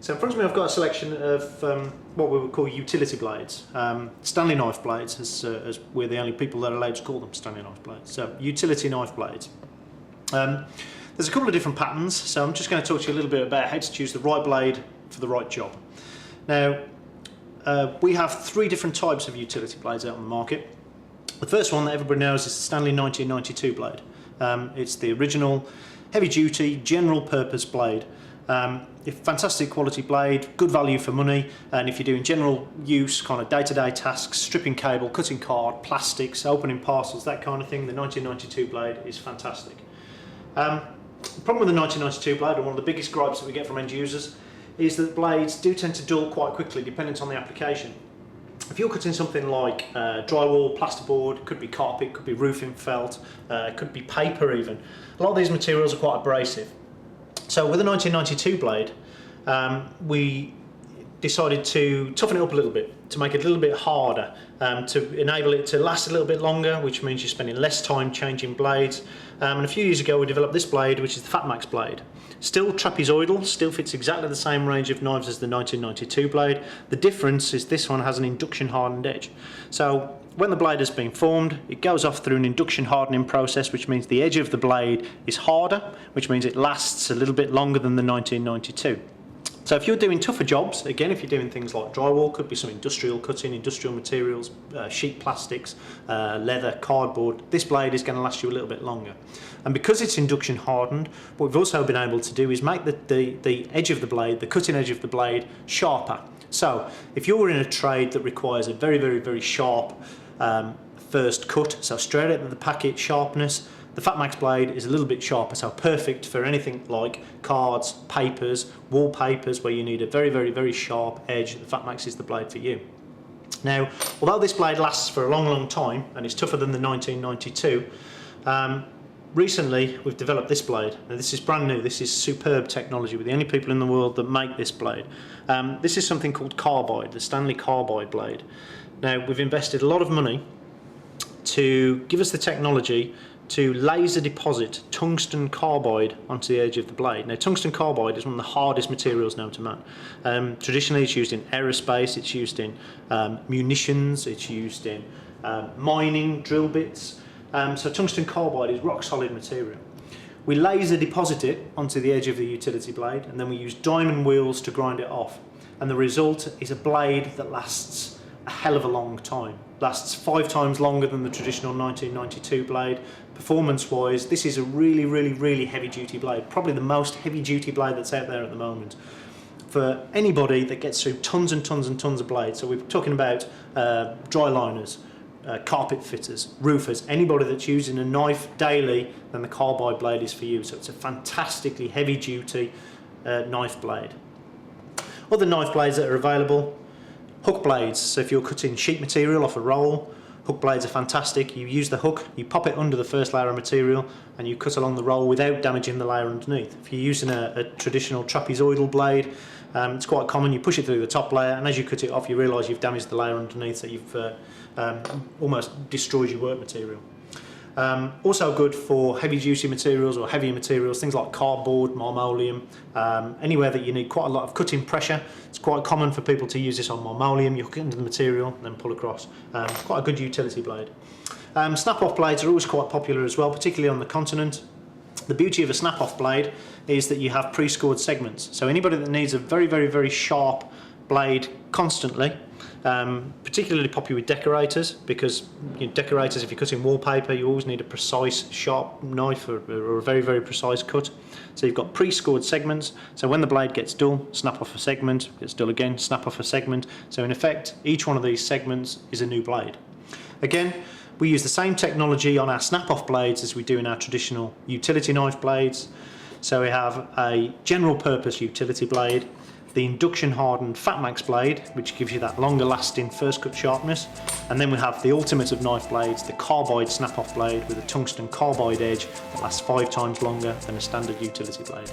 So in front of me I've got a selection of what we would call utility blades. Stanley knife blades, as we're the only people that are allowed to call them Stanley knife blades. So utility knife blades. There's a couple of different patterns, so I'm just going to talk to you a little bit about how to choose the right blade for the right job. Now, we have three different types of utility blades out on the market. The first one that everybody knows is the Stanley 1992 blade. It's the original heavy duty general purpose blade. Fantastic quality blade, good value for money, and if you're doing general use, kind of day-to-day tasks, stripping cable, cutting card, plastics, opening parcels, that kind of thing, the 1992 blade is fantastic. The problem with the 1992 blade, or one of the biggest gripes that we get from end users, is that blades do tend to dull quite quickly depending on the application. If you're cutting something like drywall, plasterboard, could be carpet, could be roofing felt, could be paper even, a lot of these materials are quite abrasive. So with the 1992 blade, we decided to toughen it up a little bit, to make it a little bit harder, to enable it to last a little bit longer, which means you're spending less time changing blades. And a few years ago we developed this blade, which is the FatMax blade. Still trapezoidal, still fits exactly the same range of knives as the 1992 blade. The difference is this one has an induction hardened edge. So when the blade has been formed, it goes off through an induction hardening process, which means the edge of the blade is harder, which means it lasts a little bit longer than the 1992. So if you're doing tougher jobs, again, if you're doing things like drywall, could be some industrial cutting, industrial materials, sheet plastics, leather, cardboard, this blade is going to last you a little bit longer. And because it's induction hardened, what we've also been able to do is make the edge of the blade, the cutting edge of the blade, sharper. So if you're in a trade that requires a very, very, very sharp first cut, so straight out of the packet sharpness, the FatMax blade is a little bit sharper, so perfect for anything like cards, papers, wallpapers, where you need a very, very, very sharp edge. The FatMax is the blade for you. Now, although this blade lasts for a long, long time and is tougher than the 1992, recently we've developed this blade. Now this is brand new, this is superb technology. We're the only people in the world that make this blade. This is something called Carbide, the Stanley Carbide blade. Now we've invested a lot of money to give us the technology to laser deposit tungsten carbide onto the edge of the blade. Now tungsten carbide is one of the hardest materials known to man. Traditionally it's used in aerospace, it's used in munitions, it's used in mining, drill bits. So tungsten carbide is rock solid material. We laser deposit it onto the edge of the utility blade, and then we use diamond wheels to grind it off. And the result is a blade that lasts a hell of a long time. Lasts 5 times longer than the traditional 1992 blade. Performance wise, this is a really, really, really heavy duty blade. Probably the most heavy duty blade that's out there at the moment. For anybody that gets through tons and tons and tons of blades, so we're talking about dry liners, carpet fitters, roofers, anybody that's using a knife daily, then the Carbide blade is for you. So it's a fantastically heavy duty knife blade. Other knife blades that are available, hook blades. So if you're cutting sheet material off a roll, hook blades are fantastic. You use the hook, you pop it under the first layer of material and you cut along the roll without damaging the layer underneath. If you're using a traditional trapezoidal blade, it's quite common, you push it through the top layer and as you cut it off you realise you've damaged the layer underneath, so you've almost destroyed your work material. Also good for heavy duty materials or heavier materials, things like cardboard, marmoleum, anywhere that you need quite a lot of cutting pressure. It's quite common for people to use this on marmoleum. You hook it into the material and then pull across. Quite a good utility blade. Snap-off blades are always quite popular as well, particularly on the continent. The beauty of a snap-off blade is that you have pre-scored segments. So anybody that needs a very, very, very sharp blade constantly, particularly popular with decorators, because decorators, if you're cutting wallpaper, you always need a precise, sharp knife or a very, very precise cut. So you've got pre-scored segments, so when the blade gets dull, snap off a segment, gets dull again, snap off a segment. So in effect, each one of these segments is a new blade. Again, we use the same technology on our snap-off blades as we do in our traditional utility knife blades. So we have a general purpose utility blade, the induction hardened FatMax blade, which gives you that longer lasting first cut sharpness, and then we have the ultimate of knife blades, the Carbide snap-off blade with a tungsten carbide edge that lasts 5 times longer than a standard utility blade.